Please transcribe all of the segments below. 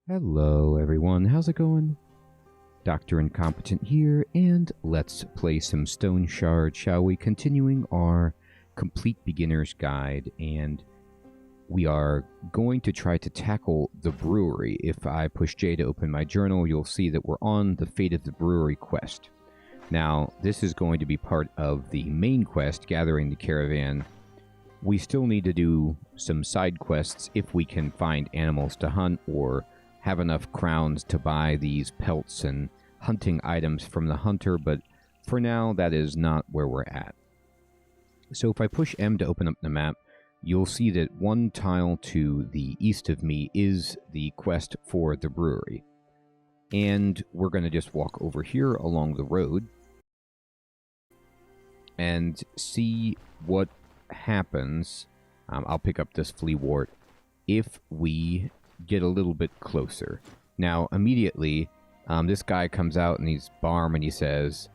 Hello everyone, how's it going? Dr. Incompetent here, and let's play some Stoneshard, shall we? Continuing our complete beginner's guide, and we are going to try to tackle the brewery. If I push J to open my journal, you'll see that we're on the Fate of the Brewery quest. Now, this is going to be part of the main quest, gathering the caravan. We still need to do some side quests if we can find animals to hunt or have enough crowns to buy these pelts and hunting items from the hunter, but for now that is not where we're at. So if I push M to open up the map, you'll see that one tile to the east of me is the quest for the brewery. And we're going to just walk over here along the road and see what happens. I'll pick up this flea wart if we get a little bit closer. Now, immediately, this guy comes out and he's Barm and he says,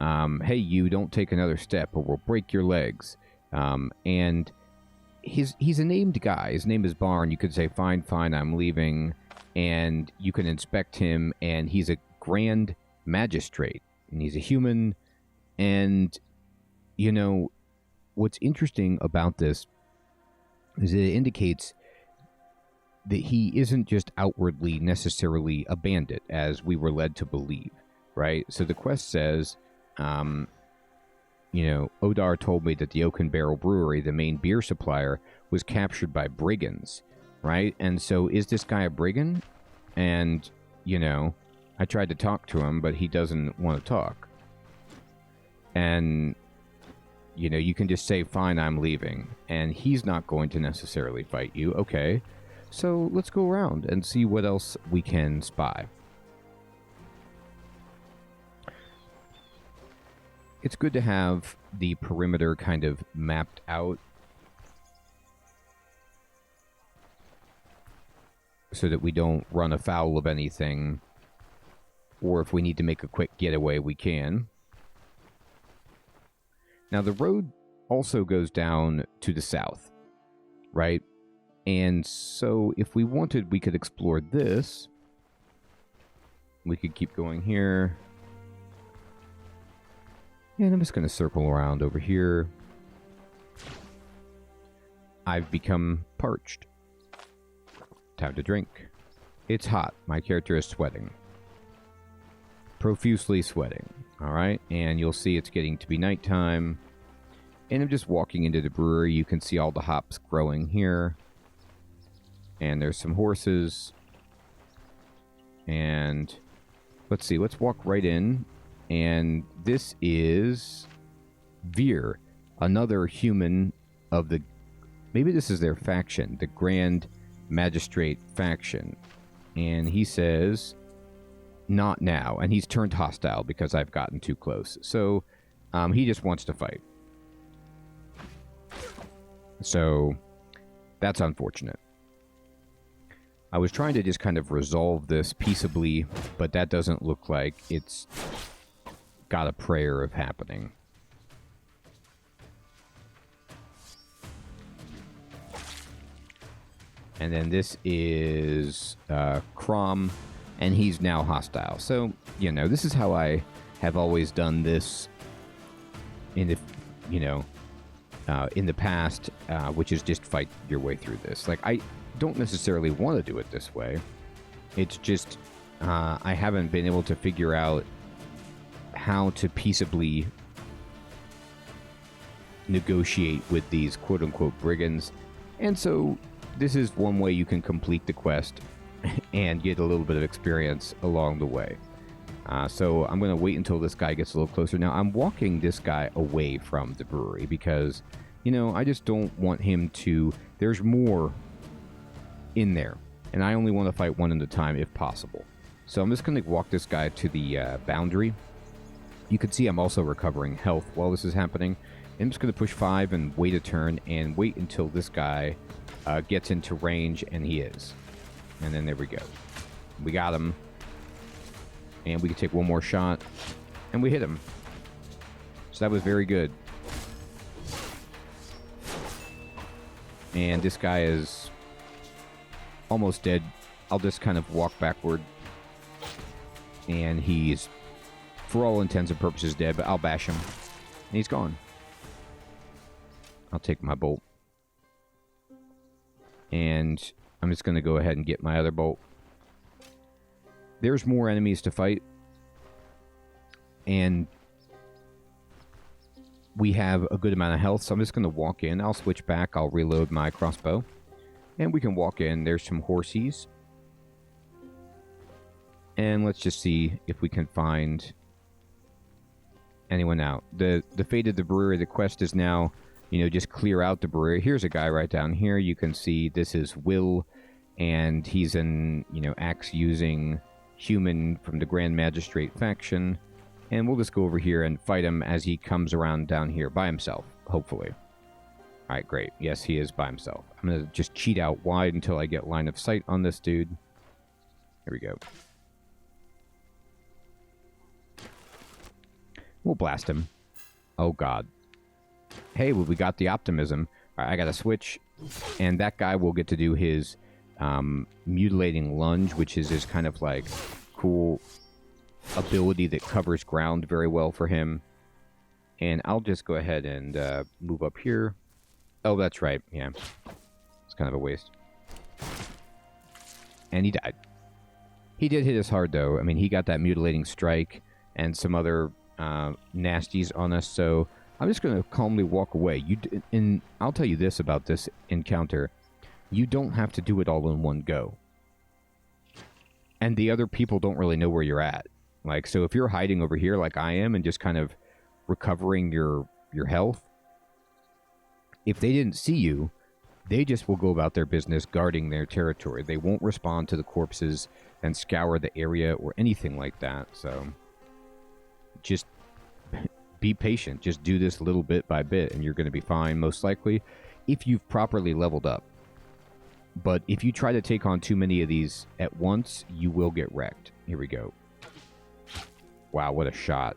hey, you don't take another step or we'll break your legs. And he's a named guy. His name is Barn. You could say, fine, I'm leaving. And you can inspect him, and he's a grand magistrate. And he's a human. And, you know, what's interesting about this is that it indicates that he isn't just outwardly necessarily a bandit, as we were led to believe, right? So the quest says, Odar told me that the Oaken Barrel Brewery, the main beer supplier, was captured by brigands, right? And so is this guy a brigand? And, I tried to talk to him, but he doesn't want to talk. And, you can just say, fine, I'm leaving. And he's not going to necessarily fight you, okay? So let's go around and see what else we can spy. It's good to have the perimeter kind of mapped out so that we don't run afoul of anything, or if we need to make a quick getaway, we can. Now, the road also goes down to the south, right? And so if we wanted, we could explore this. We could keep going here. And I'm just going to circle around over here. I've become parched. Time to drink. It's hot. My character is sweating. Profusely sweating. Alright, and you'll see it's getting to be nighttime. And I'm just walking into the brewery. You can see all the hops growing here. And there's some horses. And let's see, let's walk right in. And this is Veer, another human of the... Maybe this is their faction, the Grand Magistrate faction. And he says, not now. And he's turned hostile because I've gotten too close. So he just wants to fight. So that's unfortunate. I was trying to just kind of resolve this peaceably, but that doesn't look like it's got a prayer of happening. And then this is Crom, and he's now hostile. So, this is how I have always done this in the, in the past, which is just fight your way through this. Like, I don't necessarily want to do it this way. It's just I haven't been able to figure out how to peaceably negotiate with these quote-unquote brigands. And so this is one way you can complete the quest and get a little bit of experience along the way. So I'm going to wait until this guy gets a little closer. Now, I'm walking this guy away from the brewery because, I just don't want him to... There's more in there, and I only want to fight one at a time if possible. So I'm just going to walk this guy to the boundary. You can see I'm also recovering health while this is happening. I'm just going to push 5 and wait a turn and wait until this guy gets into range, and he is. And then there we go. We got him. And we can take one more shot, and we hit him. So that was very good. And this guy is almost dead I'll just kind of walk backward. And he's, for all intents and purposes, dead, but I'll bash him. And he's gone. I'll take my bolt. And I'm just going to go ahead and get my other bolt. There's more enemies to fight. And we have a good amount of health, so I'm just going to walk in. I'll switch back. I'll reload my crossbow. And we can walk in. There's some horsies. And let's just see if we can find anyone out. The fate of the brewery, the quest is now, you know, just clear out the brewery. Here's a guy right down here. You can see this is Will, and he's an, you know, axe-using human from the Grand Magistrate faction. And we'll just go over here and fight him as he comes around down here by himself, hopefully. All right, great. Yes, he is by himself. I'm going to just cheat out wide until I get line of sight on this dude. Here we go. We'll blast him. Oh, God. Hey, well, we got the optimism. All right, I got to switch. And that guy will get to do his mutilating lunge, which is his kind of like cool ability that covers ground very well for him. And I'll just go ahead and move up here. Oh, that's right. Yeah. It's kind of a waste. And he died. He did hit us hard, though. I mean, he got that mutilating strike and some other nasties on us, so I'm just going to calmly walk away. And I'll tell you this about this encounter. You don't have to do it all in one go. And the other people don't really know where you're at. Like, so if you're hiding over here like I am and just kind of recovering your health, if they didn't see you, they just will go about their business guarding their territory. They won't respond to the corpses and scour the area or anything like that, so just be patient. Just do this little bit by bit, and you're going to be fine, most likely, if you've properly leveled up. But if you try to take on too many of these at once, you will get wrecked. Here we go. Wow, what a shot.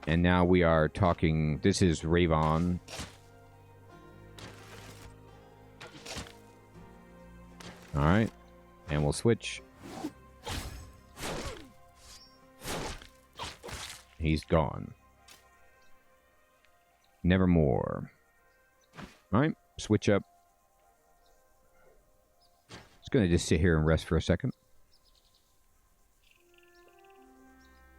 And now we are talking... This is Ravon. Alright. And we'll switch. He's gone. Nevermore. Alright, switch up. Just gonna just sit here and rest for a second.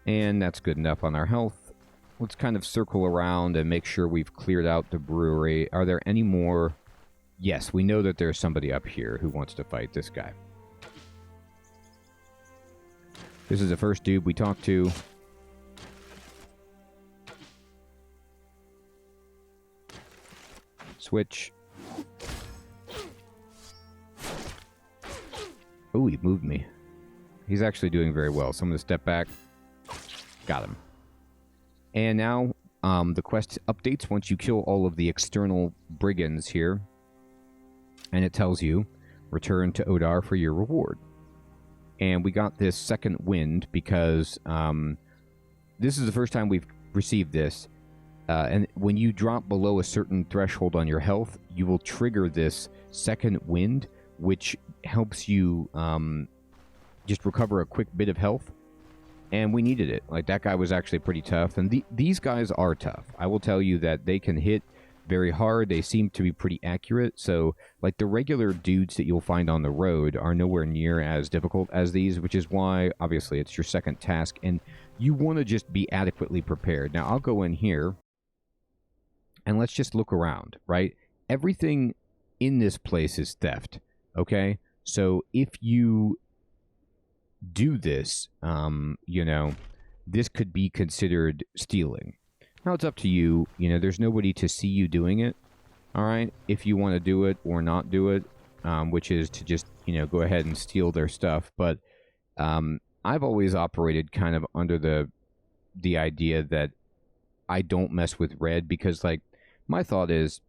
And that's good enough on our health. Let's kind of circle around and make sure we've cleared out the brewery. Are there any more? Yes, we know that there's somebody up here who wants to fight this guy. This is the first dude we talked to. Switch. Oh, he moved me. He's actually doing very well. So I'm going to step back. Got him. And now the quest updates once you kill all of the external brigands here. And it tells you, return to Odar for your reward. And we got this second wind because this is the first time we've received this. And when you drop below a certain threshold on your health, you will trigger this second wind, which helps you just recover a quick bit of health. And we needed it. Like, that guy was actually pretty tough. And these guys are tough. I will tell you that they can hit very hard. They seem to be pretty accurate. So, like, the regular dudes that you'll find on the road are nowhere near as difficult as these, which is why, obviously, it's your second task. And you want to just be adequately prepared. Now, I'll go in here. And let's just look around, right? Everything in this place is theft, okay? So if you do this, you know, this could be considered stealing. Now, it's up to you. You know, there's nobody to see you doing it, all right? If you want to do it or not do it, which is to just, you know, go ahead and steal their stuff. But I've always operated kind of under the idea that I don't mess with red because, like, my thought is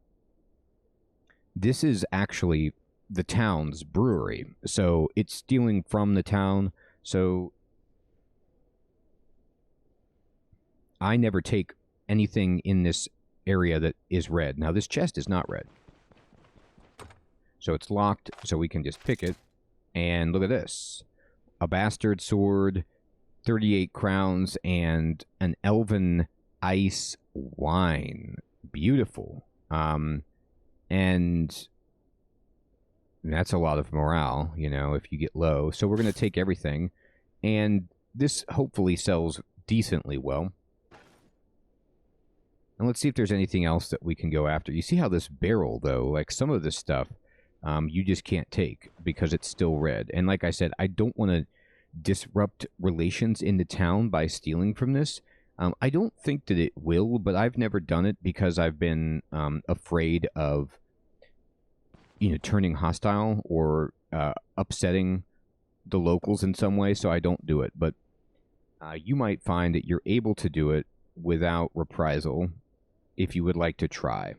this is actually the town's brewery. So it's stealing from the town. So I never take anything in this area that is red. Now, this chest is not red. So it's locked, so we can just pick it. And look at this. A bastard sword, 38 crowns, and an elven ice wine. Beautiful. And that's a lot of morale, you know, if you get low. So we're going to take everything. And this hopefully sells decently well. And let's see if there's anything else that we can go after. You see how this barrel, though, like some of this stuff, you just can't take because it's still red. And like I said, I don't want to disrupt relations in the town by stealing from this. I don't think that it will, but I've never done it because I've been afraid of, you know, turning hostile or upsetting the locals in some way, so I don't do it. But you might find that you're able to do it without reprisal if you would like to try.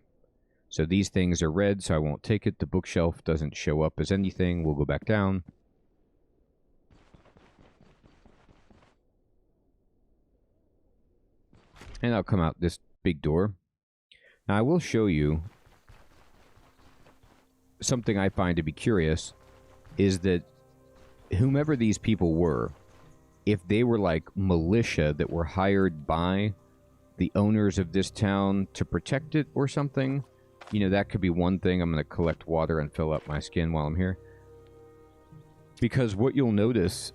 So these things are red, so I won't take it. The bookshelf doesn't show up as anything. We'll go back down. And I'll come out this big door. Now, I will show you something I find to be curious, is that whomever these people were, if they were like militia that were hired by the owners of this town to protect it or something, you know, that could be one thing. I'm going to collect water and fill up my skin while I'm here. Because what you'll notice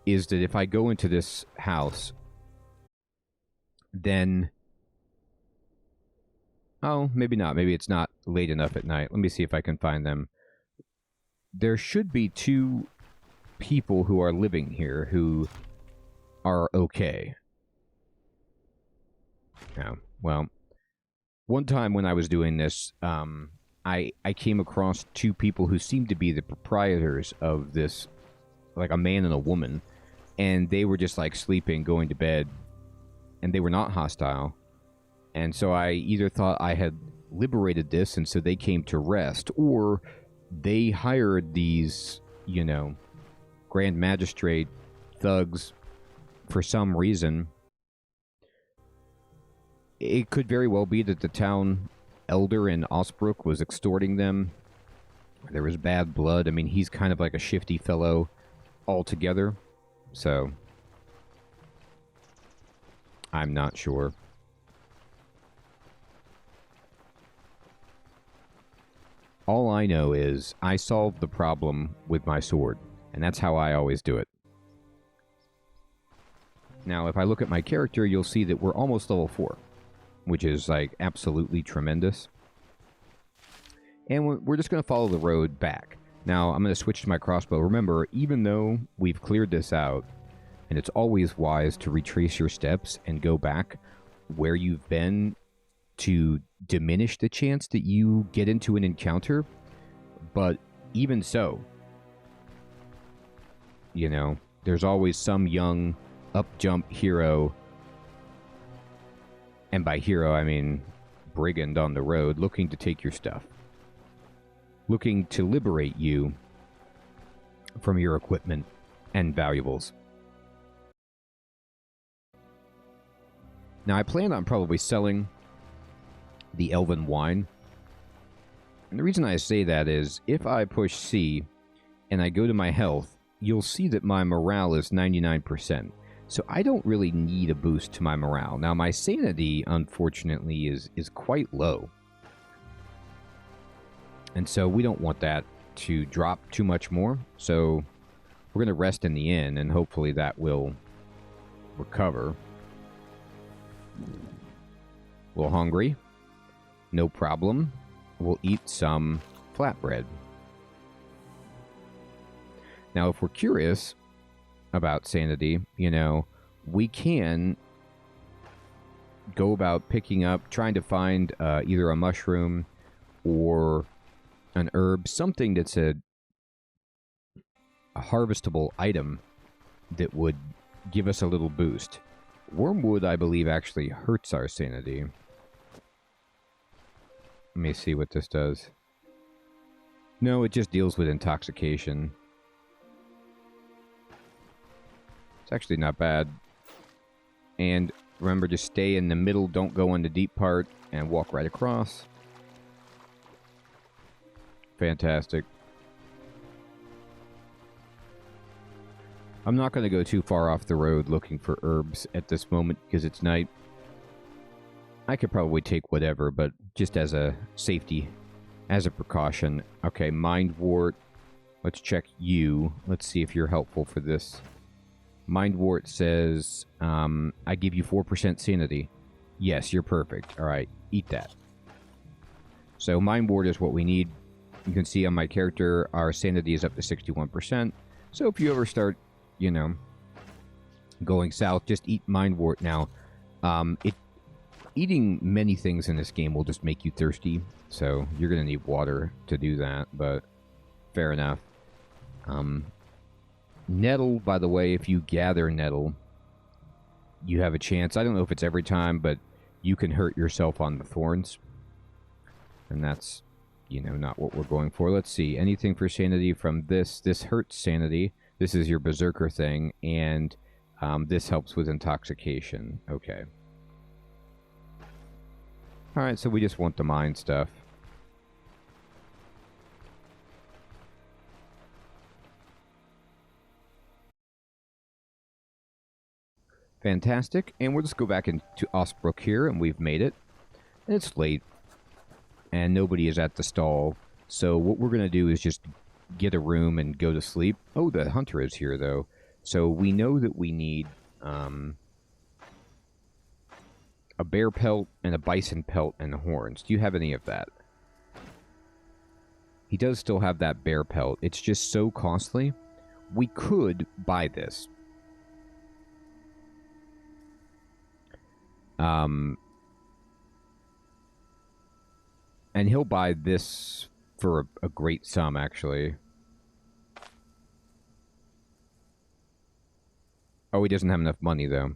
is that if I go into this house, then... Oh, maybe not. Maybe it's not late enough at night. Let me see if I can find them. There should be 2 people who are living here who are okay. Yeah, well, one time when I was doing this, I came across 2 people who seemed to be the proprietors of this, like a man and a woman, and they were just like sleeping, going to bed, and they were not hostile. And so I either thought I had liberated this and so they came to rest, or they hired these, you know, Grand Magistrate thugs for some reason. It could very well be that the town elder in Osbrook was extorting them. There was bad blood. I mean, he's kind of like a shifty fellow altogether. So, I'm not sure. All I know is I solved the problem with my sword, and that's how I always do it. Now, if I look at my character, you'll see that we're almost level 4, which is, like, absolutely tremendous. And we're just going to follow the road back. Now, I'm going to switch to my crossbow. Remember, even though we've cleared this out, and it's always wise to retrace your steps and go back where you've been to diminish the chance that you get into an encounter, but even so, you know, there's always some young up-jump hero, and by hero I mean brigand on the road, looking to take your stuff, looking to liberate you from your equipment and valuables. Now, I plan on probably selling the elven wine. And the reason I say that is, if I push C and I go to my health, you'll see that my morale is 99%. So I don't really need a boost to my morale. Now, my sanity, unfortunately, is quite low. And so we don't want that to drop too much more. So we're going to rest in the inn, and hopefully that will recover. A little hungry. No problem. We'll eat some flatbread. Now, if we're curious about sanity, you know, we can go about picking up, trying to find either a mushroom or an herb, something that's a harvestable item that would give us a little boost. Wormwood, I believe, actually hurts our sanity. Let me see what this does. No, it just deals with intoxication. It's actually not bad. And remember to stay in the middle, don't go in the deep part, and walk right across. Fantastic. I'm not going to go too far off the road looking for herbs at this moment because it's night. I could probably take whatever, but just as a safety, as a precaution. Okay, Mind Wart. Let's check you. Let's see if you're helpful for this. Mind Wart says, I give you 4% sanity. Yes, you're perfect. All right, eat that. So Mind Wart is what we need. You can see on my character, our sanity is up to 61%. So if you ever start, you know, going south, just eat Mind Wart now. Eating many things in this game will just make you thirsty. So you're going to need water to do that, but fair enough. Nettle, by the way, if you gather nettle, you have a chance. I don't know if it's every time, but you can hurt yourself on the thorns. And that's, you know, not what we're going for. Let's see. Anything for sanity from this. This hurts sanity. This is your berserker thing. And this helps with intoxication. Okay. Alright, so we just want the mine stuff. Fantastic. And we'll just go back into Osbrook here, and we've made it. And it's late. And nobody is at the stall. So what we're going to do is just get a room and go to sleep. Oh, the hunter is here, though. So we know that we need a bear pelt and a bison pelt and horns. Do you have any of that? He does still have that bear pelt. It's just so costly. We could buy this. And he'll buy this for a great sum, actually. Oh, he doesn't have enough money, though.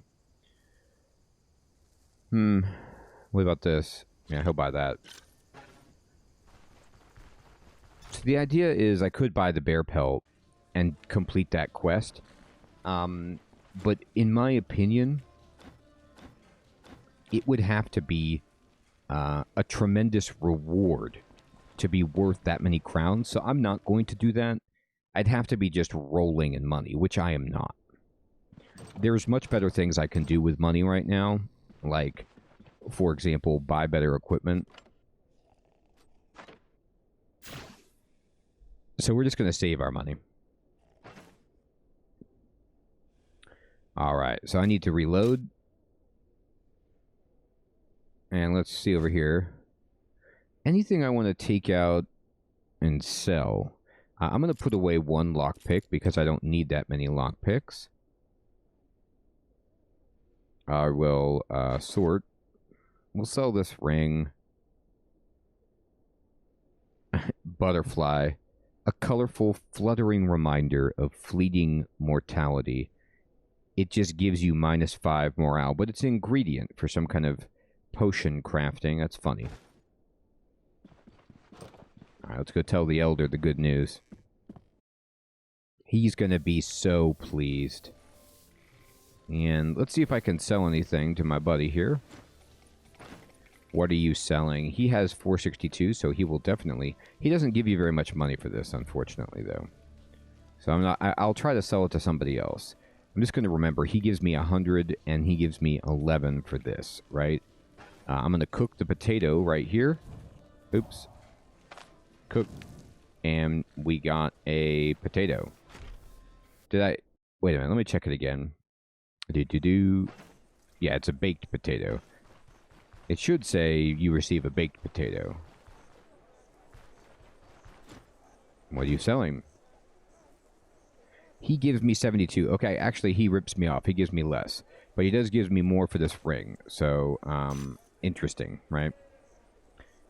What about this? Yeah, he'll buy that. So the idea is I could buy the bear pelt and complete that quest. But in my opinion, it would have to be a tremendous reward to be worth that many crowns. So I'm not going to do that. I'd have to be just rolling in money, which I am not. There's much better things I can do with money right now. Like, for example, buy better equipment. So we're just going to save our money. Alright, so I need to reload. And let's see over here. Anything I want to take out and sell. I'm going to put away one lockpick because I don't need that many lockpicks. I will sort. We'll sell this ring. Butterfly. A colorful, fluttering reminder of fleeting mortality. It just gives you -5 morale, but it's an ingredient for some kind of potion crafting. That's funny. Alright, let's go tell the elder the good news. He's gonna be so pleased. And let's see if I can sell anything to my buddy here. What are you selling? He has 462, so he will definitely... He doesn't give you very much money for this, unfortunately, though. So I'm not... I'll try to sell it to somebody else. I'm just going to remember, he gives me 100, and he gives me 11 for this, right? I'm going to cook the potato right here. Oops. Cook. And we got a potato. Did I... Wait a minute, let me check it again. Yeah, it's a baked potato. It should say you receive a baked potato. What are you selling? He gives me 72. Okay, actually, he rips me off. He gives me less. But he does give me more for this ring. So, interesting, right?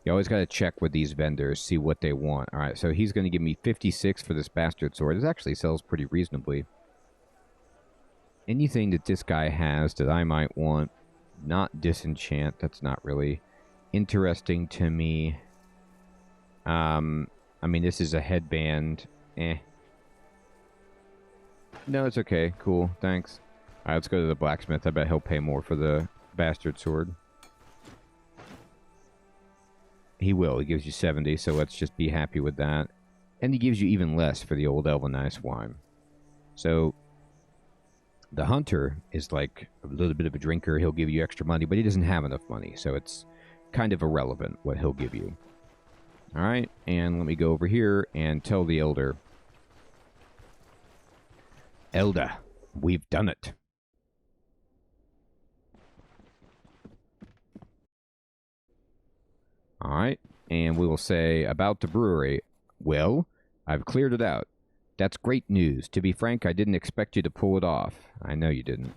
You always got to check with these vendors, see what they want. All right, so he's going to give me 56 for this bastard sword. It actually sells pretty reasonably. Anything that this guy has that I might want, not disenchant. That's not really interesting to me. I mean, this is a headband. No, it's okay. Cool. Thanks. All right, let's go to the blacksmith. I bet he'll pay more for the bastard sword. He will. He gives you 70, so let's just be happy with that. And he gives you even less for the old Elven Ice wine. So, The hunter is like a little bit of a drinker. He'll give you extra money, but he doesn't have enough money, so it's kind of irrelevant what he'll give you. All right, and let me go over here and tell the elder. Elder, we've done it. All right, and we will say about the brewery. Well, I've cleared it out. That's great news. To be frank, I didn't expect you to pull it off. I know you didn't.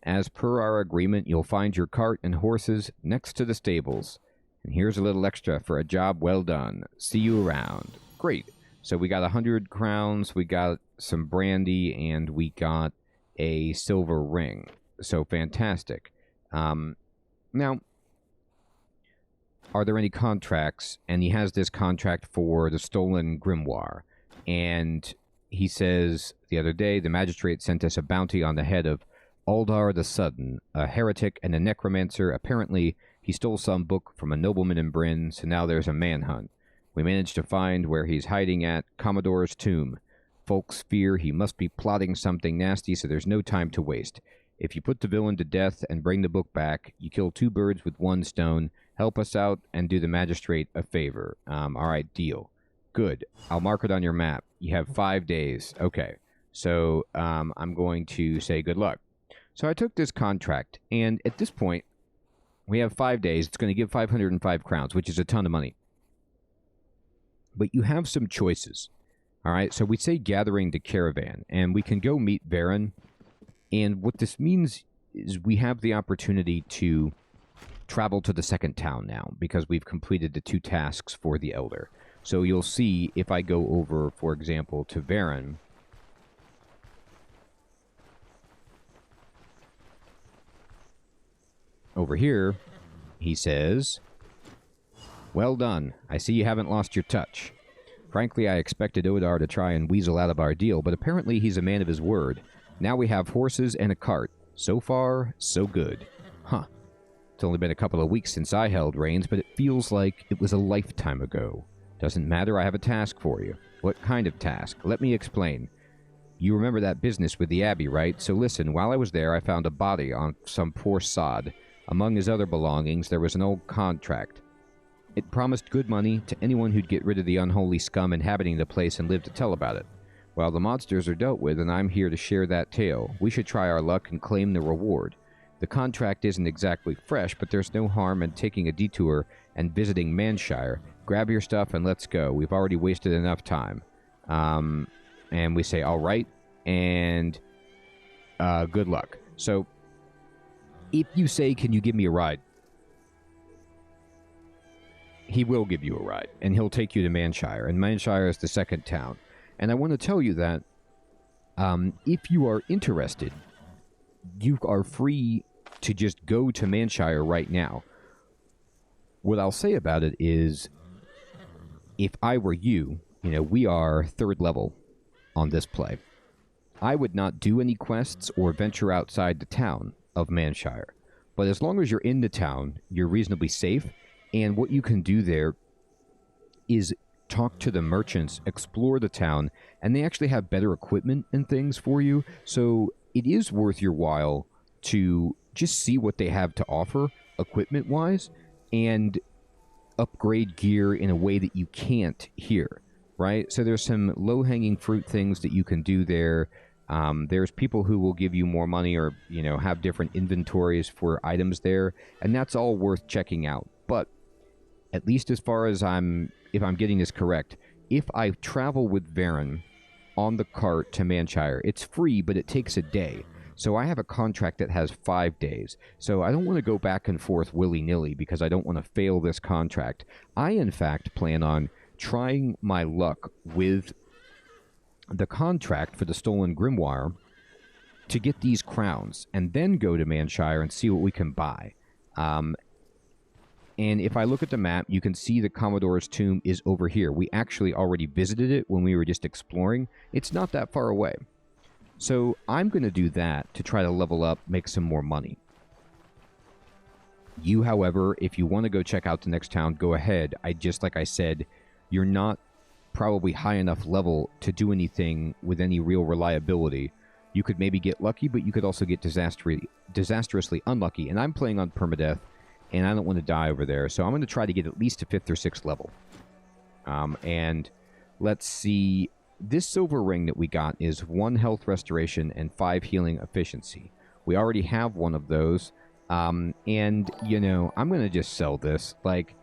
As per our agreement, you'll find your cart and horses next to the stables. And here's a little extra for a job well done. See you around. Great. So we got 100 crowns, we got some brandy, and we got a silver ring. So fantastic. Now, are there any contracts? And he has this contract for the stolen grimoire. And he says, the other day, the magistrate sent us a bounty on the head of Aldar the Sudden, a heretic and a necromancer. Apparently, he stole some book from a nobleman in Bryn, so now there's a manhunt. We managed to find where he's hiding at, Commodore's tomb. Folks fear he must be plotting something nasty, so there's no time to waste. If you put the villain to death and bring the book back, you kill 2 birds with 1 stone. Help us out and do the magistrate a favor. All right, deal. Good. I'll mark it on your map. You have 5 days. Okay. So I'm going to say good luck. So I took this contract, and at this point, we have 5 days. It's going to give 505 crowns, which is a ton of money. But you have some choices. All right? So we say gathering the caravan, and we can go meet Varen. And what this means is we have the opportunity to travel to the second town now, because we've completed the 2 tasks for the Elder. So you'll see if I go over, for example, to Varen. Over here, he says, well done. I see you haven't lost your touch. Frankly, I expected Odar to try and weasel out of our deal, but apparently he's a man of his word. Now we have horses and a cart. So far, so good. Huh. It's only been a couple of weeks since I held reins, but it feels like it was a lifetime ago. Doesn't matter, I have a task for you. What kind of task? Let me explain. You remember that business with the Abbey, right? So listen, while I was there, I found a body on some poor sod. Among his other belongings, there was an old contract. It promised good money to anyone who'd get rid of the unholy scum inhabiting the place and live to tell about it. Well, the monsters are dealt with, and I'm here to share that tale. We should try our luck and claim the reward. The contract isn't exactly fresh, but there's no harm in taking a detour and visiting Manshire. Grab your stuff and let's go. We've already wasted enough time. And we say, all right, and good luck. So, if you say, can you give me a ride? He will give you a ride, and he'll take you to Manshire, and Manshire is the second town. And I want to tell you that if you are interested, you are free to just go to Manshire right now. What I'll say about it is, if I were you, we are 3rd level on this play. I would not do any quests or venture outside the town of Manshire. But as long as you're in the town, you're reasonably safe. And what you can do there is talk to the merchants, explore the town, and they actually have better equipment and things for you. So it is worth your while to just see what they have to offer equipment-wise and upgrade gear in a way that you can't here, right? So there's some low-hanging fruit things that you can do there. There's people who will give you more money or, have different inventories for items there, and that's all worth checking out. But at least as far as if I'm getting this correct, if I travel with Varen on the cart to Manshire, it's free, but it takes a day. So I have a contract that has 5 days. So I don't want to go back and forth willy-nilly because I don't want to fail this contract. I, in fact, plan on trying my luck with the contract for the stolen grimoire to get these crowns and then go to Manshire and see what we can buy. And if I look at the map, you can see the Commodore's tomb is over here. We actually already visited it when we were just exploring. It's not that far away. So I'm going to do that to try to level up, make some more money. You, however, if you want to go check out the next town, go ahead. Like I said, you're not probably high enough level to do anything with any real reliability. You could maybe get lucky, but you could also get disastrously unlucky. And I'm playing on permadeath, and I don't want to die over there. So I'm going to try to get at least to 5th or 6th level. And let's see. This silver ring that we got is 1 health restoration and 5 healing efficiency. We already have one of those. And, you know, I'm going to just sell this. Like,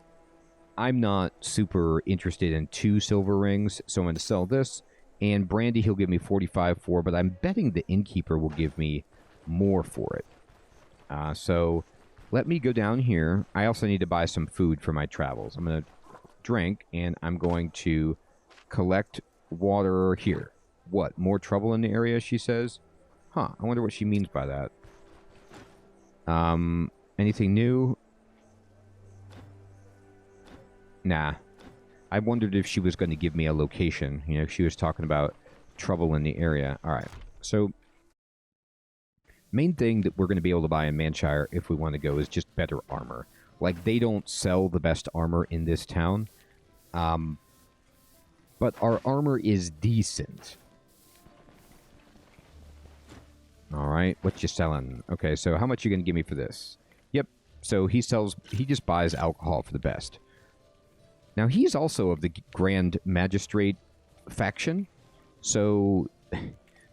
I'm not super interested in 2 silver rings, so I'm going to sell this. And Brandy, he'll give me 45 for, but I'm betting the Innkeeper will give me more for it. So let me go down here. I also need to buy some food for my travels. I'm going to drink, and I'm going to collect water here. What? More trouble in the area, she says? Huh, I wonder what she means by that. Anything new? Nah. I wondered if she was going to give me a location. You know, she was talking about trouble in the area. All right. So, main thing that we're going to be able to buy in Manshire if we want to go is just better armor. Like, they don't sell the best armor in this town. But our armor is decent. All right. What you selling? Okay, so how much are you going to give me for this? Yep. So he just buys alcohol for the best. Now, he's also of the Grand Magistrate faction, so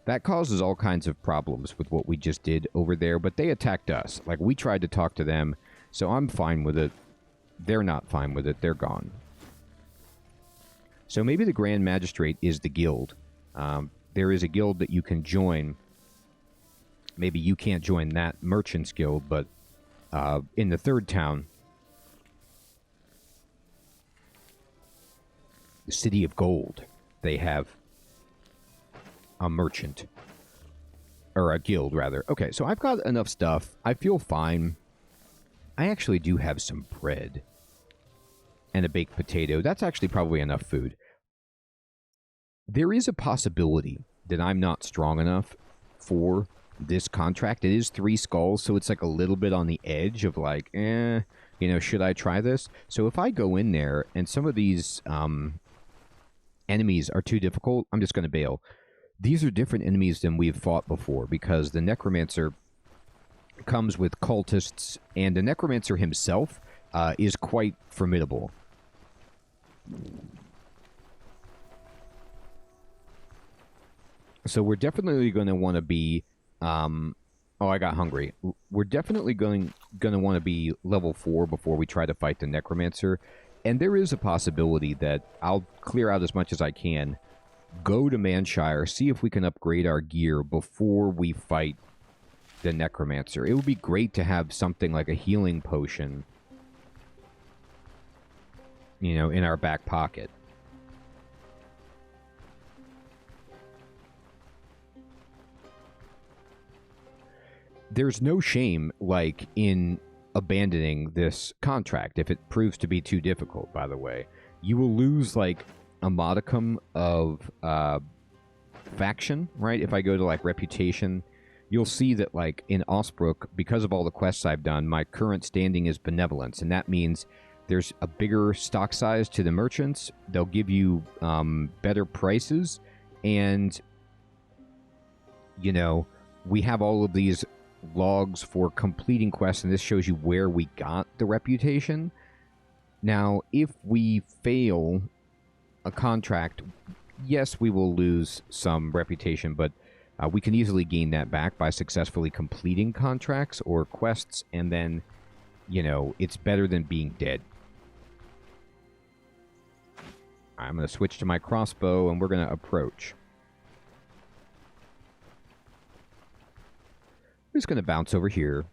that causes all kinds of problems with what we just did over there, but they attacked us. Like, we tried to talk to them, so I'm fine with it. They're not fine with it. They're gone. So maybe the Grand Magistrate is the guild. There is a guild that you can join. Maybe you can't join that Merchant's Guild, but in the 3rd town, the City of Gold, they have a merchant. Or a guild, rather. Okay, so I've got enough stuff. I feel fine. I actually do have some bread. And a baked potato. That's actually probably enough food. There is a possibility that I'm not strong enough for this contract. It is 3 skulls, so it's like a little bit on the edge of like, you know, should I try this? So if I go in there and some of these enemies are too difficult, I'm just going to bail. These are different enemies than we've fought before because the Necromancer comes with cultists, and the Necromancer himself is quite formidable. So we're definitely going to want to be... oh, I got hungry. We're definitely going to want to be level 4 before we try to fight the Necromancer. And there is a possibility that I'll clear out as much as I can, go to Manshire, see if we can upgrade our gear before we fight the Necromancer. It would be great to have something like a healing potion, you know, in our back pocket. There's no shame, like, in abandoning this contract if it proves to be too difficult, by the way. You will lose, like, a modicum of faction, right? If I go to, like, reputation, you'll see that, like, in Osbrook, because of all the quests I've done, my current standing is benevolence, and that means there's a bigger stock size to the merchants. They'll give you better prices, and, you know, we have all of these logs for completing quests, and this shows you where we got the reputation. Now, if we fail a contract, yes, we will lose some reputation, but we can easily gain that back by successfully completing contracts or quests, and then, you know, it's better than being dead. I'm going to switch to my crossbow, and we're going to approach. I'm just going to bounce over here.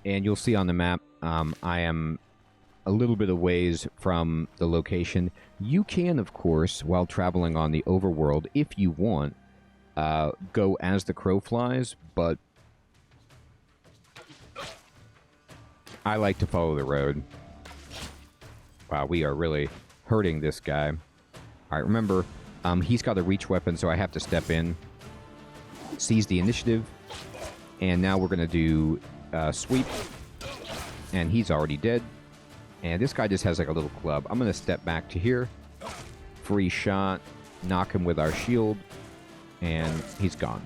And you'll see on the map, I am a little bit of ways from the location. You can, of course, while traveling on the overworld, if you want, go as the crow flies, but I like to follow the road. Wow, we are really hurting this guy. All right, remember, he's got a reach weapon, so I have to step in, seize the initiative, and now we're going to do sweep, and he's already dead. And this guy just has like a little club. I'm going to step back to here. Free shot. knock him with our shield, and he's gone.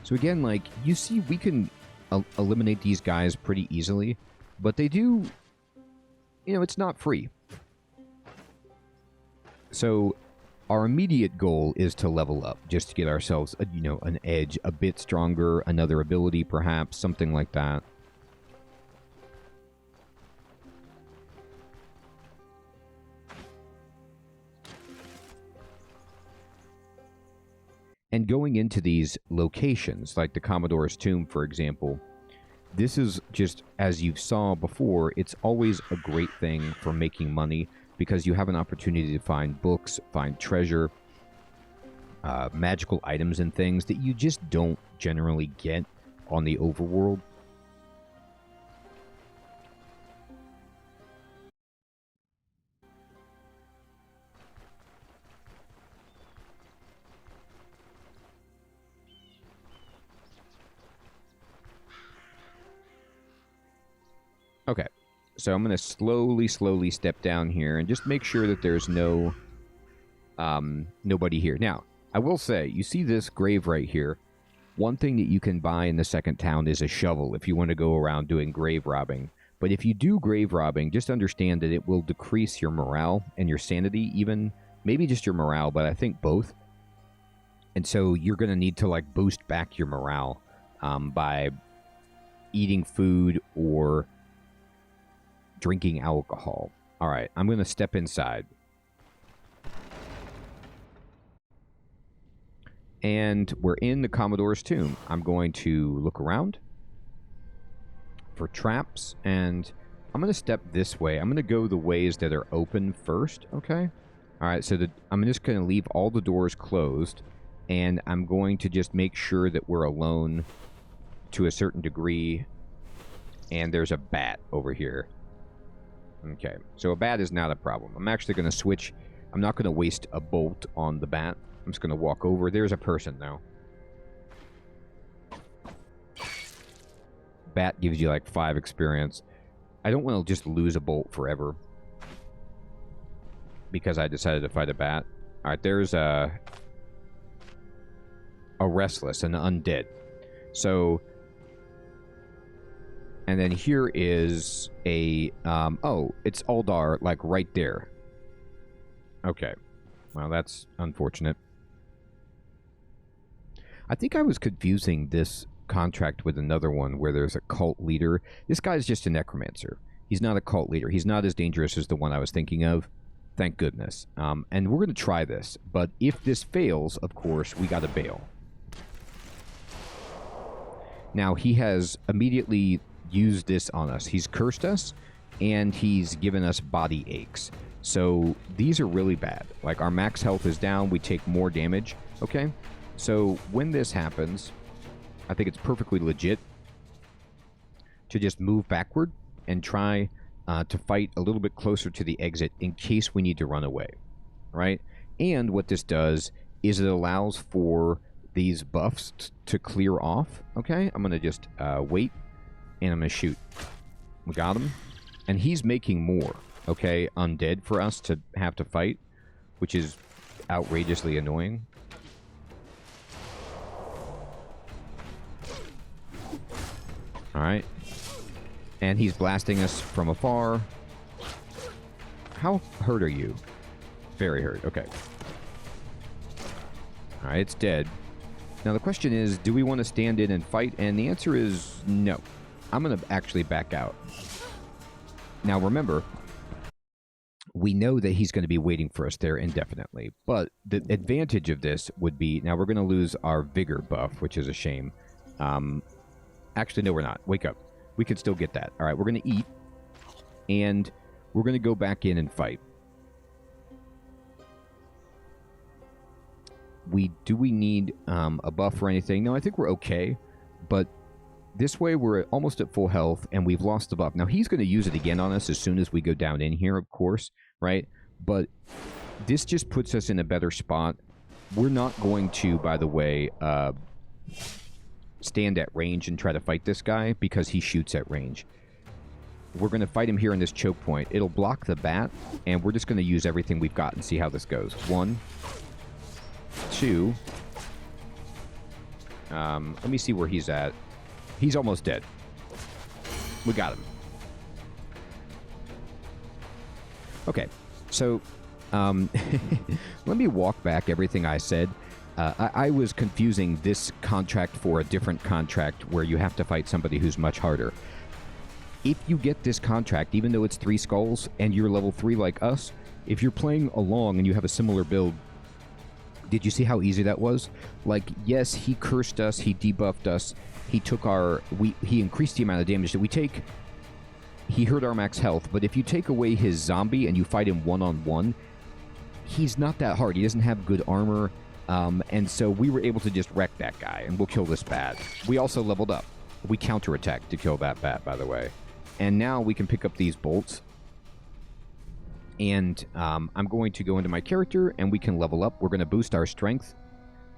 So again, like, you see, we can eliminate these guys pretty easily, but they do, it's not free. So our immediate goal is to level up, just to get ourselves, an edge, a bit stronger, another ability perhaps, something like that. And going into these locations, like the Commodore's Tomb, for example, this is just, as you saw before, it's always a great thing for making money because you have an opportunity to find books, find treasure, magical items and things that you just don't generally get on the overworld. Okay, so I'm going to slowly step down here and just make sure that there's nobody here. Now, I will say, you see this grave right here. One thing that you can buy in the second town is a shovel if you want to go around doing grave robbing. But if you do grave robbing, just understand that it will decrease your morale and your sanity even. Maybe just your morale, but I think both. And so you're going to need to, like, boost back your morale by eating food or drinking alcohol. All right, I'm going to step inside. And we're in the Commodore's Tomb. I'm going to look around for traps, and I'm going to step this way. I'm going to go the ways that are open first, okay? All right, so I'm just going to leave all the doors closed, and I'm going to just make sure that we're alone to a certain degree. And there's a bat over here. Okay, so a bat is not a problem. I'm actually going to switch. I'm not going to waste a bolt on the bat. I'm just going to walk over. There's a person now. Bat gives you like 5 experience. I don't want to just lose a bolt forever because I decided to fight a bat. All right, there's a restless, an undead. So, and then here is a, oh, it's Aldar, like right there. Okay. Well, that's unfortunate. I think I was confusing this contract with another one where there's a cult leader. This guy's just a necromancer. He's not a cult leader. He's not as dangerous as the one I was thinking of. Thank goodness. And we're going to try this. But if this fails, of course, we got to bail. Now, he has immediately used this on us. He's cursed us, and he's given us body aches. So these are really bad. Like, our max health is down. We take more damage. Okay? So when this happens, I think it's perfectly legit to just move backward and try to fight a little bit closer to the exit in case we need to run away. Right? And what this does is it allows for these buffs to clear off. Okay? I'm going to just wait, and I'm going to shoot. We got him. And he's making more, okay, undead for us to have to fight, which is outrageously annoying. Alright. And he's blasting us from afar. How hurt are you? Very hurt. Okay. Alright, it's dead. Now the question is, do we want to stand in and fight? And the answer is no. I'm going to actually back out. Now remember, we know that he's going to be waiting for us there indefinitely. But the advantage of this would be, now we're going to lose our vigor buff, which is a shame. Actually, no, we're not. Wake up. We can still get that. All right, we're going to eat. And we're going to go back in and fight. Do we need a buff or anything? No, I think we're okay. But this way, we're almost at full health, and we've lost the buff. Now, he's going to use it again on us as soon as we go down in here, of course, right? But this just puts us in a better spot. We're not going to, by the way, stand at range and try to fight this guy because he shoots at range. we're going to fight him here in this choke point. It'll block the bat, and we're just going to use everything we've got and see how this goes. 1, 2. Let me see where he's at. He's almost dead. We got him. Okay, so let me walk back everything I said. I was confusing this contract for a different contract where you have to fight somebody who's much harder. If you get this contract, even though it's 3 skulls and you're level 3 like us, if you're playing along and you have a similar build, did you see how easy that was? Like, yes, he cursed us, he debuffed us, he took our... he increased the amount of damage that we take. He hurt our max health, but if you take away his zombie and you fight him one-on-one, he's not that hard. He doesn't have good armor, and so we were able to just wreck that guy, and we'll kill this bat. We also leveled up. We counterattacked to kill that bat, by the way. And now we can pick up these bolts. And I'm going to go into my character, and we can level up. We're going to boost our strength.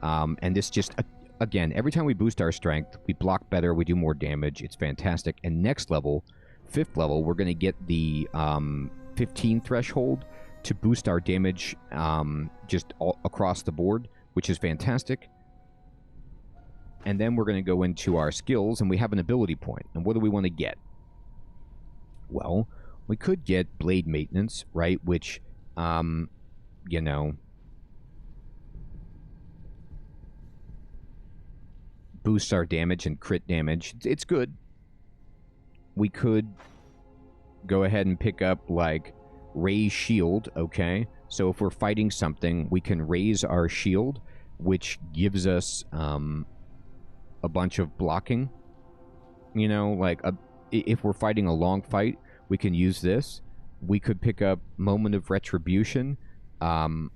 And this just, again, every time we boost our strength, we block better, we do more damage. It's fantastic. And next level, 5th level, we're going to get the 15 threshold to boost our damage just all across the board, which is fantastic. And then we're going to go into our skills, and we have an ability point. And what do we want to get? Well, we could get blade maintenance, right? Which, you know, boosts our damage and crit damage. It's good. We could go ahead and pick up, like, raise shield, okay? So if we're fighting something, we can raise our shield, which gives us a bunch of blocking. You know, like, if we're fighting a long fight, we can use this. We could pick up Moment of Retribution. And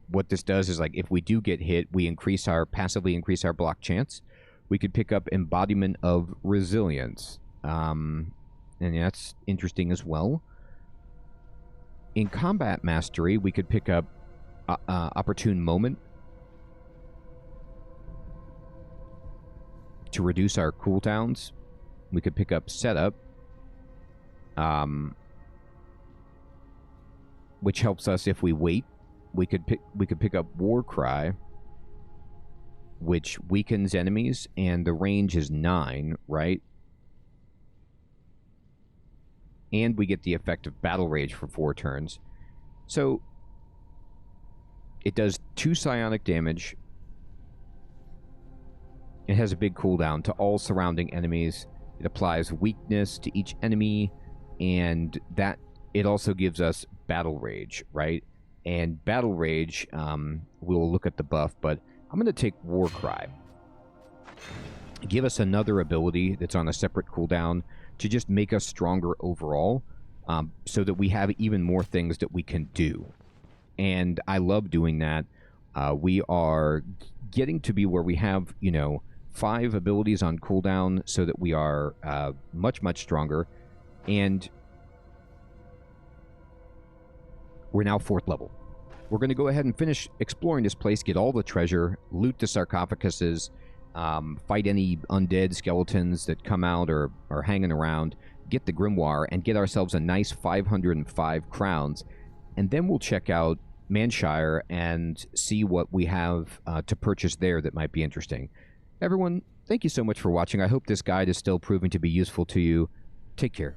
what this does is, like, if we do get hit, we passively increase our block chance. We could pick up Embodiment of Resilience. And that's interesting as well. In Combat Mastery, we could pick up Opportune Moment to reduce our cooldowns. We could pick up Setup, which helps us if we wait. We could pick up War Cry, which weakens enemies, and the range is 9, right? And we get the effect of Battle Rage for 4 turns. So it does 2 psionic damage. It has a big cooldown to all surrounding enemies. It applies weakness to each enemy, and that it also gives us Battle Rage, right? And Battle Rage, we'll look at the buff, but I'm going to take War Cry. Give us another ability that's on a separate cooldown to just make us stronger overall, so that we have even more things that we can do. And I love doing that. We are getting to be where we have, you know, 5 abilities on cooldown so that we are much, much stronger. And we're now 4th level. We're going to go ahead and finish exploring this place, get all the treasure, loot the sarcophaguses, fight any undead skeletons that come out or are hanging around, get the grimoire, and get ourselves a nice 505 crowns. And then we'll check out Manshire and see what we have to purchase there that might be interesting. Everyone, thank you so much for watching. I hope this guide is still proving to be useful to you. Take care.